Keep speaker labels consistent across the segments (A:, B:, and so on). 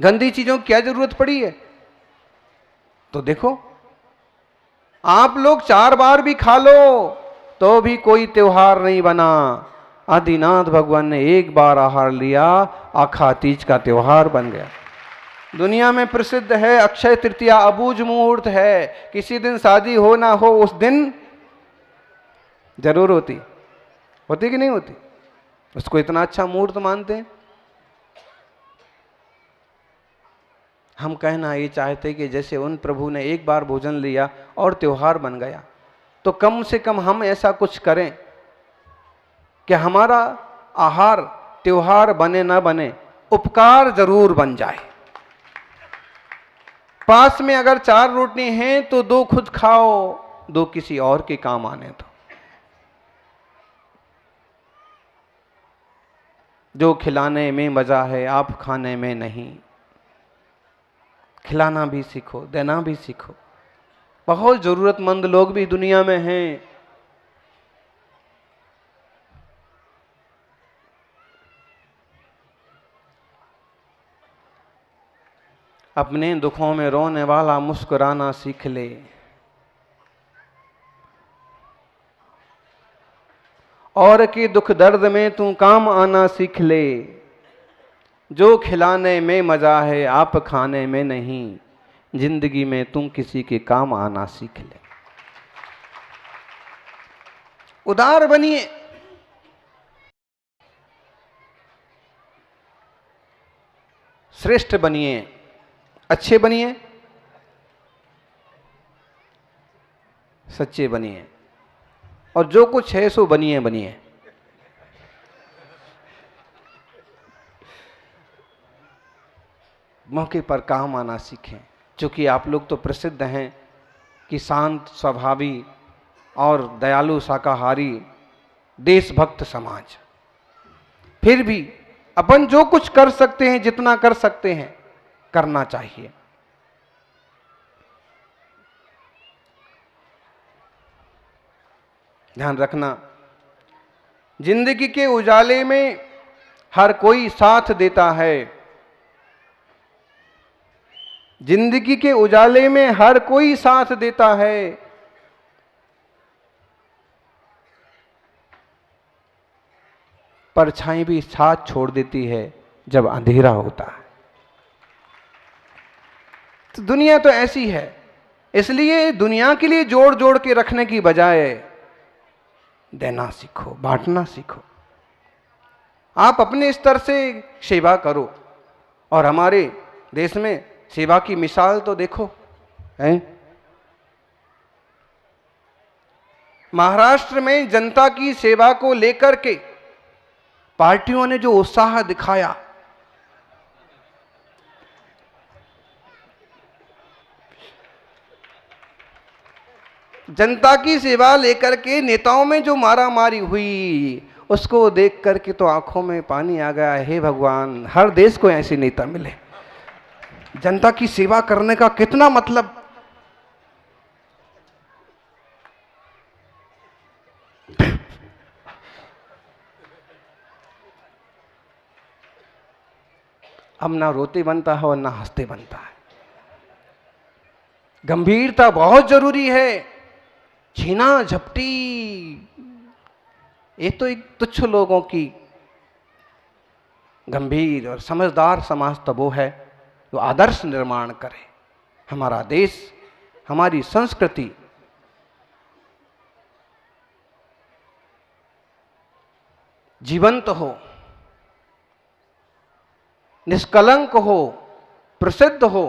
A: गंदी चीजों की क्या जरूरत पड़ी है? तो देखो, आप लोग 4 बार भी खा लो तो भी कोई त्योहार नहीं बना। आदिनाथ भगवान ने 1 बार आहार लिया, आखा तीज का त्योहार बन गया। दुनिया में प्रसिद्ध है, अक्षय तृतीया अबूझ मुहूर्त है। किसी दिन शादी हो ना हो, उस दिन जरूर होती कि नहीं होती? उसको इतना अच्छा मुहूर्त मानते हैं। हम कहना ये चाहते कि जैसे उन प्रभु ने 1 बार भोजन लिया और त्योहार बन गया, तो कम से कम हम ऐसा कुछ करें कि हमारा आहार त्योहार बने ना बने, उपकार जरूर बन जाए। पास में अगर 4 रोटी हैं तो 2 खुद खाओ, 2 किसी और के काम आने दो। जो खिलाने में मजा है, आप खाने में नहीं। खिलाना भी सीखो, देना भी सीखो। बहुत जरूरतमंद लोग भी दुनिया में हैं। अपने दुखों में रोने वाला मुस्कुराना सीख ले। और के दुख दर्द में तू काम आना सीख ले। जो खिलाने में मजा है, आप खाने में नहीं। जिंदगी में तुम किसी के काम आना सीख ले। उदार बनिए, श्रेष्ठ बनिए, अच्छे बनिए, सच्चे बनिए, और जो कुछ है सो बनिए। मौके पर काम आना सीखें। क्योंकि आप लोग तो प्रसिद्ध हैं कि शांत स्वभावी और दयालु शाकाहारी देशभक्त समाज। फिर भी अपन जो कुछ कर सकते हैं, जितना कर सकते हैं, करना चाहिए। ध्यान रखना, जिंदगी के उजाले में हर कोई साथ देता है। जिंदगी के उजाले में हर कोई साथ देता है। परछाई भी साथ छोड़ देती है जब अंधेरा होता है। तो दुनिया तो ऐसी है। इसलिए दुनिया के लिए जोड़ जोड़ के रखने की बजाय देना सीखो, बांटना सीखो। आप अपने स्तर से सेवा करो, और हमारे देश में सेवा की मिसाल तो देखो है। महाराष्ट्र में जनता की सेवा को लेकर के पार्टियों ने जो उत्साह दिखाया, जनता की सेवा लेकर के नेताओं में जो मारामारी हुई, उसको देख करके तो आंखों में पानी आ गया। हे भगवान, हर देश को ऐसे नेता मिले। जनता की सेवा करने का कितना मतलब। अब ना रोते बनता है और ना हंसते बनता है। गंभीरता बहुत जरूरी है। छीना झपटी ये तो एक तुच्छ लोगों की। गंभीर और समझदार समाज तो वो है जो आदर्श निर्माण करे। हमारा देश, हमारी संस्कृति जीवंत हो, निष्कलंक हो, प्रसिद्ध हो,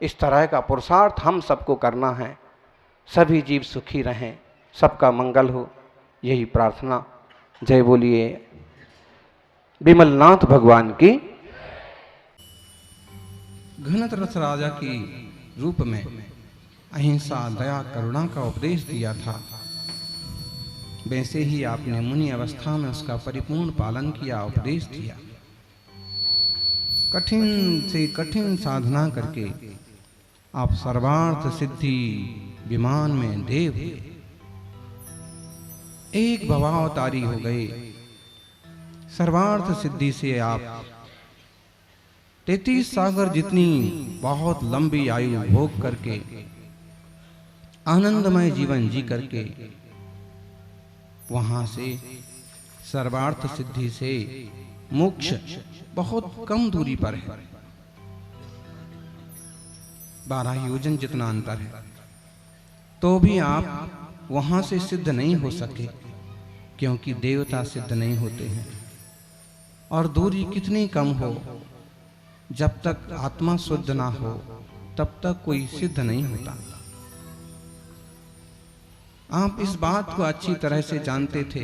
A: इस तरह का पुरुषार्थ हम सबको करना है। सभी जीव सुखी रहें, सबका मंगल हो, यही प्रार्थना। जय बोलिए विमलनाथ भगवान की। घनत रस राजा की रूप में अहिंसा, दया, करुणा का उपदेश दिया था, वैसे ही आपने मुनि अवस्था में उसका परिपूर्ण पालन किया, उपदेश दिया। कठिन से कठिन साधना करके आप सर्वार्थ सिद्धि विमान में देव हुए। एक भवावतारी हो गए। सर्वार्थ सिद्धि से आप 33 सागर जितनी बहुत लंबी आयु भोग करके आनंदमय जीवन जी करके वहां से सर्वार्थ सिद्धि से मोक्ष बहुत कम दूरी पर है, 12 योजन जितना अंतर है, तो भी आप वहां से सिद्ध नहीं हो सके, क्योंकि देवता सिद्ध नहीं होते हैं। और दूरी कितनी कम हो, जब तक आत्मा शुद्ध ना हो तब तक कोई सिद्ध नहीं होता। आप इस बात को अच्छी तरह से जानते थे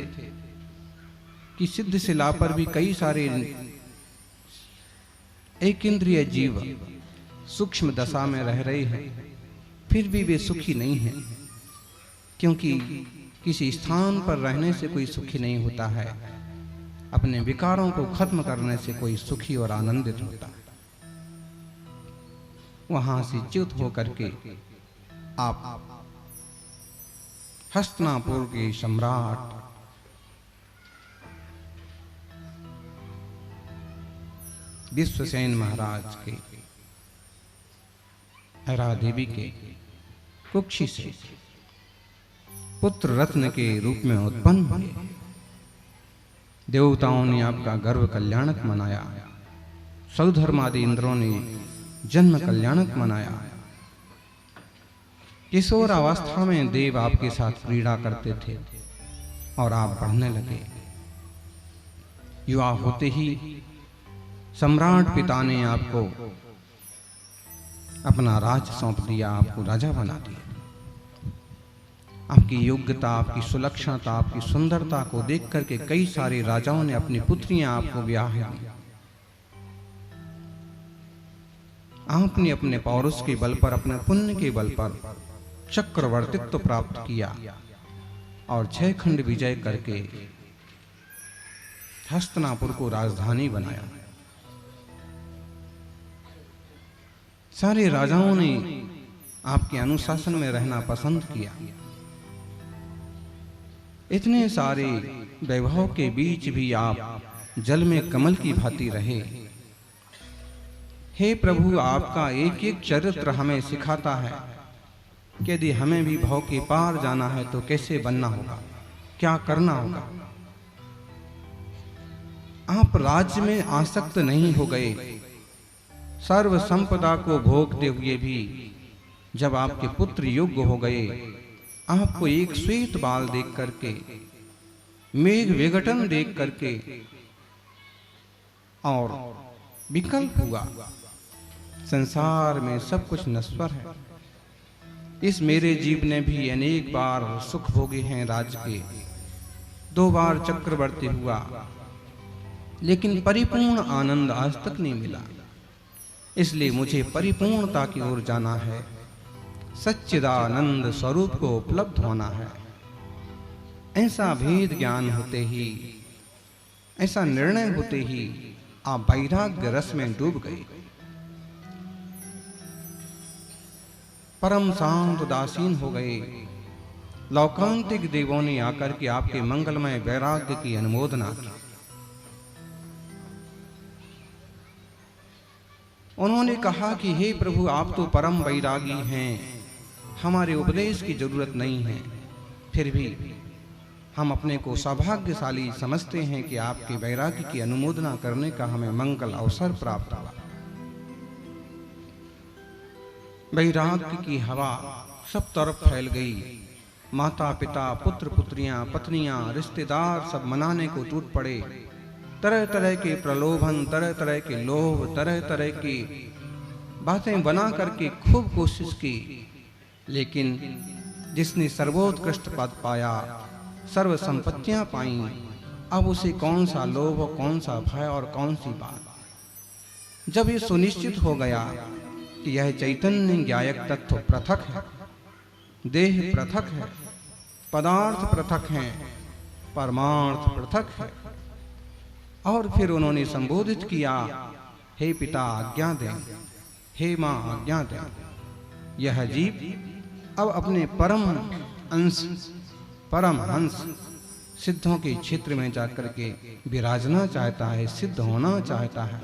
A: कि सिद्ध शिला पर भी कई सारे एक इंद्रिय जीव सूक्ष्म दशा में रह रहे हैं, फिर भी वे सुखी नहीं हैं, क्योंकि किसी स्थान पर रहने से कोई सुखी नहीं होता है, अपने विकारों को खत्म करने से कोई सुखी और आनंदित होता है। वहां से च्युत होकर के आप हस्तिनापुर के सम्राट विश्वसेन महाराज के हरा देवी के कुक्षी से पुत्र रत्न के रूप में उत्पन्न हुए। देवताओं ने आपका गर्व कल्याणक मनाया, सौधर्मादि इंद्रों ने जन्म कल्याणक मनाया। किशोर अवस्था में देव आपके साथ क्रीड़ा करते थे और आप बढ़ने लगे। युवा होते ही सम्राट पिता ने आपको अपना राज सौंप दिया, आपको राजा बना दिया। आपकी योग्यता, आपकी सुलक्षणता, आपकी सुंदरता को देख करके कई सारे राजाओं ने अपनी पुत्रियां आपको ब्याह दी। आपने अपने पौरुष के बल पर, अपने पुण्य के बल पर चक्रवर्तित्व प्राप्त किया और 6 खंड विजय करके हस्तिनापुर को राजधानी बनाया। सारे राजाओं ने आपके अनुशासन में रहना पसंद किया। इतने सारे वैभव के बीच भी आप जल में कमल की भांति रहे। हे प्रभु, आपका एक एक चरित्र हमें सिखाता है कि यदि हमें भी भव के पार जाना है तो कैसे बनना होगा, क्या करना होगा। आप राज्य में आसक्त नहीं हो गए। सर्व संपदा को भोगते हुए भी जब आपके पुत्र योग्य हो गए, आपको एक श्वेत बाल देख करके, मेघ विघटन देख करके और विकल्प हुआ, संसार में सब कुछ नश्वर है। इस मेरे जीव ने भी अनेक बार सुख भोगे हैं राज्य के, 2 बार चक्रवर्ती हुआ, लेकिन परिपूर्ण आनंद आज तक नहीं मिला। इसलिए मुझे परिपूर्णता की ओर जाना है, सच्चिदानंद स्वरूप को उपलब्ध होना है। ऐसा भेद ज्ञान होते ही, ऐसा निर्णय होते ही आप वैराग्य रस में डूब गए। परम शांत उदासीन हो गए। लौकांतिक देवों ने आकर के आपके मंगलमय वैराग्य की अनुमोदना की। उन्होंने कहा कि हे प्रभु, आप तो परम वैरागी हैं, हमारे उपदेश की जरूरत नहीं है, फिर भी हम अपने को सौभाग्यशाली समझते हैं कि आपके वैराग्य की अनुमोदना करने का हमें मंगल अवसर प्राप्त हुआ। वैराग्य की हवा सब तरफ फैल गई। माता पिता, पुत्र पुत्रियां, पत्नियां, रिश्तेदार सब मनाने को टूट पड़े। तरह तरह के प्रलोभन, तरह तरह के लोभ, तरह तरह की बातें बना करके खूब कोशिश की, लेकिन जिसने सर्वोत्कृष्ट पद पाया, सर्व संपत्तियां पाई, अब उसे कौन सा लोभ, कौन सा भय और कौन सी बात। जब ये सुनिश्चित हो गया कि यह चैतन्य ज्ञायक तत्व पृथक है, देह पृथक है, पदार्थ पृथक है, परमार्थ पृथक है, और फिर उन्होंने संबोधित किया, हे पिता आज्ञा दें, हे मां आज्ञा दें। यह जीव अब अपने परम अंश, परम हंस सिद्धों के क्षेत्र में जाकर के विराजना चाहता है, सिद्ध होना चाहता है।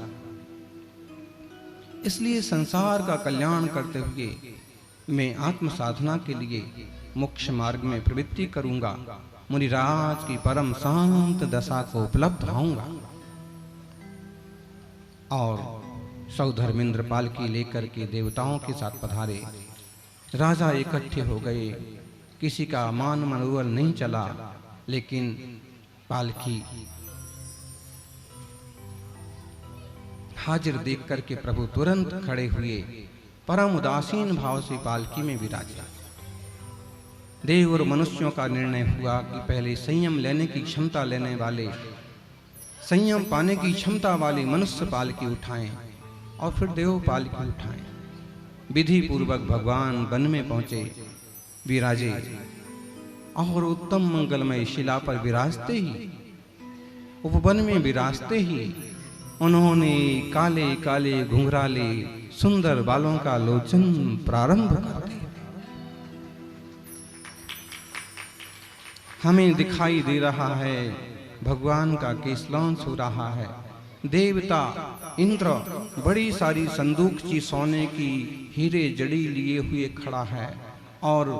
A: इसलिए संसार का कल्याण करते हुए मैं आत्म साधना के लिए मोक्ष मार्ग में प्रवृत्ति करूंगा, मुनिराज की परम शांत दशा को उपलब्ध होऊंगा। और सौधर्मेंद्र पालकी लेकर के देवताओं के साथ पधारे। राजा इकट्ठे हो गए, किसी का मान मनोबल नहीं चला, लेकिन पालकी हाजिर देख करके प्रभु तुरंत खड़े हुए, परम उदासीन भाव से पालकी में विराजे। देव और मनुष्यों का निर्णय हुआ कि पहले संयम लेने की क्षमता लेने वाले, संयम पाने की क्षमता वाले मनुष्य पालकी उठाएं और फिर देव पालकी उठाएं। विधि पूर्वक भगवान वन में पहुंचे, विराजे और उत्तम मंगलमय शिला पर विराजते ही, उपवन में विराजते ही उन्होंने काले काले घुंघराले सुंदर बालों का लोचन प्रारंभ कर दिया। हमें दिखाई दे रहा है भगवान का केशलौंस हो रहा है। देवता इंद्र बड़ी सारी संदूक ची सोने की हीरे जड़ी लिए हुए खड़ा है और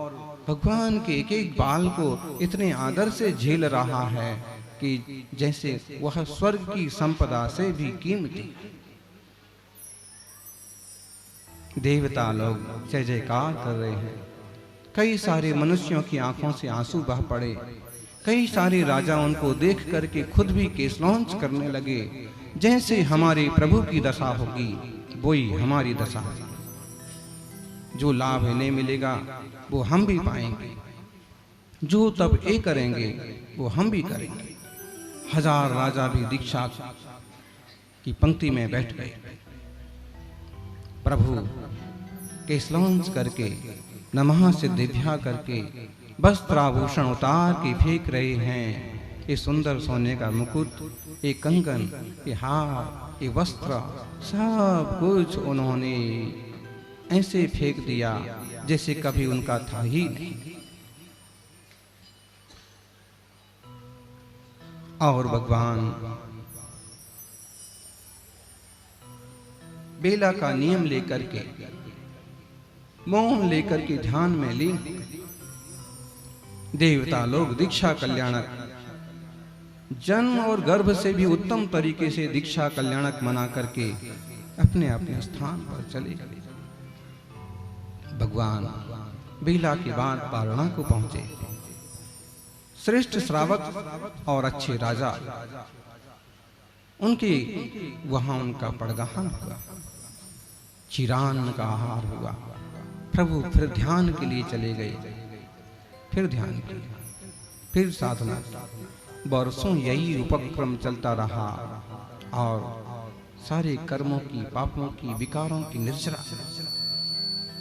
A: भगवान के एक एक बाल को इतने आदर से झेल रहा है कि जैसे वह स्वर्ग की संपदा से भी कीमती। देवता लोग जय जयकार कर रहे हैं। कई सारे मनुष्यों की आंखों से आंसू बह पड़े। कई सारे राजा उनको देख करके खुद भी केशलौंच करने लगे। जैसे हमारे प्रभु की दशा होगी वही हमारी दशा है। जो लाभ इन्हें मिलेगा वो हम भी पाएंगे, जो तब ये करेंगे वो हम भी करेंगे। हजार राजा भी दीक्षा की पंक्ति में बैठ गए। प्रभु केशलौंच करके नमः सिद्धिभ्या करके वस्त्राभूषण उतार के फेंक रहे हैं। ये सुंदर सोने का मुकुट, ये कंगन, ये हार, ये वस्त्र, सब कुछ उन्होंने ऐसे फेंक दिया जैसे कभी उनका था ही नहीं। और भगवान बेला का नियम लेकर के, मौन लेकर के ध्यान में लीन। देवता लोग दीक्षा कल्याणक, जन्म और गर्भ से भी उत्तम तरीके से दीक्षा कल्याणक मना करके अपने अपने स्थान पर चले गए। भगवान बेला के बाद पारणा को पहुंचे। श्रेष्ठ श्रावक और अच्छे राजा, उनके वहां उनका पड़गाहन हुआ, चिरान का आहार हुआ। प्रभु फिर ध्यान के लिए चले गए। फिर ध्यान किया, फिर साधना। वर्षों यही उपक्रम चलता रहा और सारे कर्मों की, पापों की, विकारों की निर्जरा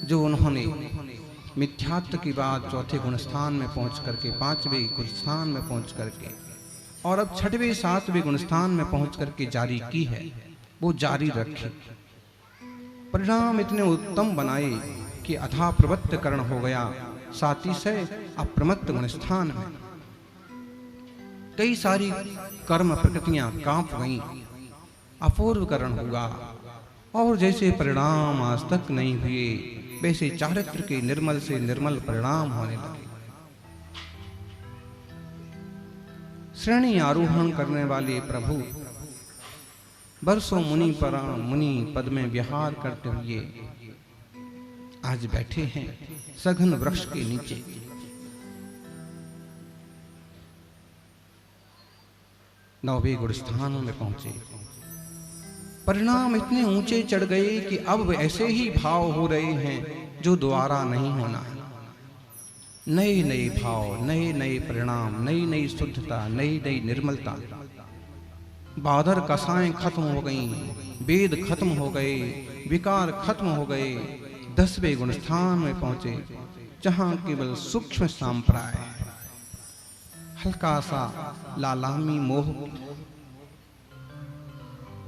A: जो उन्होंने मिथ्यात्व की बात चौथे गुण स्थान में पहुंच करके, पांचवें गुण स्थान में पहुंच करके और अब छठवें सातवें गुण स्थान में पहुंच करके जारी की है, वो जारी रखे। परिणाम इतने उत्तम बनाए कि अथा प्रवृत्तकरण हो गया। सातिशय अप्रमत्त गुण स्थान में कई सारी कर्म प्रकृतियां कांप गईं, अपूर्वकरण हुआ और जैसे परिणाम आज तक नहीं हुए वैसे चारित्र के निर्मल से निर्मल परिणाम होने लगे। श्रेणी आरोहण करने वाले प्रभु वर्षों मुनि पद में विहार करते हुए आज बैठे हैं सघन वृक्ष के नीचे। नौवे गुण स्थानों में पहुंचे। परिणाम इतने ऊंचे चढ़ गए कि अब ऐसे ही भाव हो रहे हैं जो दोबारा नहीं होना है। नए नए भाव, नए नए परिणाम, नई नई शुद्धता, नई नई निर्मलता। बादर कसाएं खत्म हो गईं, वेद खत्म हो गए, विकार खत्म हो गए। 10वें गुण स्थान में पहुंचे जहां केवल सूक्ष्म सांप्राय, हल्का सा लालामी मोह,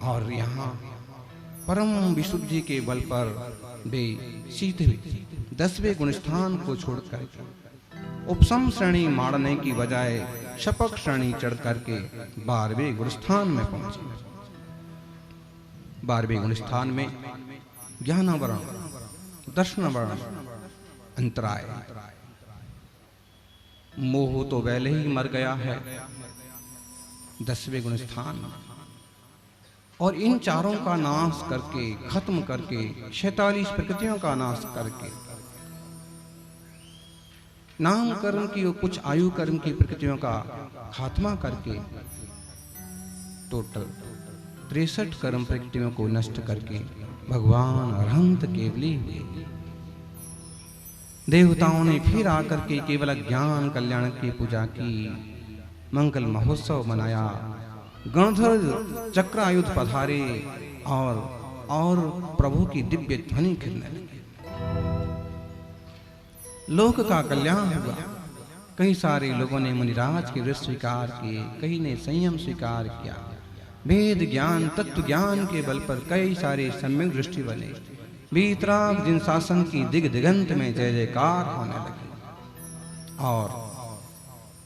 A: और यहाँ परम विशुद्धि के बल पर वे सीधे 10वें गुण स्थान को छोड़कर उपसम श्रेणी मारने की बजाय शपक श्रेणी चढ़ करके 12वें गुण स्थान में पहुंचे। 12वें गुण स्थान में ज्ञानावरण, दर्शनावरण, अंतराय। मोह तो पहले ही मर गया है 10वें गुण स्थान, और इन चारों का नाश करके, खत्म करके, 46 प्रकृतियों का नाश करके, नाम कर्म की और कुछ आयु कर्म की प्रकृतियों का खात्मा करके, टोटल 63 कर्म प्रकृतियों को नष्ट करके भगवान अरहंत केवली हुए। देवताओं ने फिर आकर के केवल ज्ञान कल्याण की पूजा की, मंगल महोत्सव मनाया, गणधर चक्र आयुध पधारे और प्रभु की दिव्य ध्वनि खिलने लगी। लोक का कल्याण हुआ। कई सारे लोगों ने मुनिराज के व्रत स्वीकार किए, कई ने संयम स्वीकार किया। वेद ज्ञान, तत्व ज्ञान के बल पर कई सारे सम्यक दृष्टि बने। वीतराग जिन शासन की दिग दिगंत में जय जयकार होने लगी, और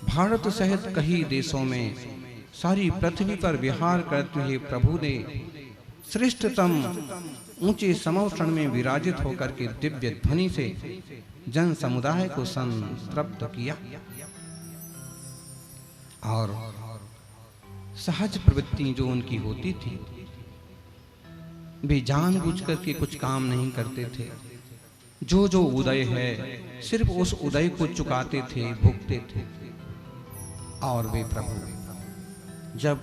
A: भारत सहित कई देशों में सारी पृथ्वी पर विहार करते हुए प्रभु ने श्रेष्ठतम ऊंचे समोषण में विराजित होकर के दिव्य ध्वनि से जन समुदाय को संतृप्त किया। और सहज प्रवृत्ति जो उनकी होती थी, वे जानबूझ करके कुछ काम नहीं करते थे। जो जो उदय है सिर्फ उस उदय को चुकाते थे, भुगते थे। और वे प्रभु जब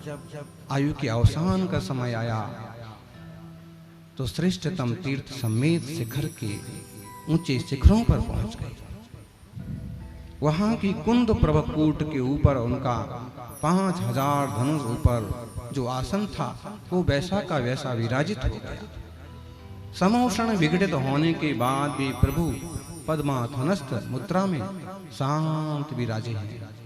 A: आयु के अवसान का समय आया तो श्रेष्ठतम तीर्थ समेत शिखर के ऊंचे शिखरों पर पहुंच गए। वहां की कुंद प्रभकूट के ऊपर उनका 5000 धनुष ऊपर जो आसन था वो वैसा का वैसा विराजित हो गया। समोषण विघटित होने के बाद भी प्रभु पद्मासनस्थ मुद्रा में शांत विराजे हैं।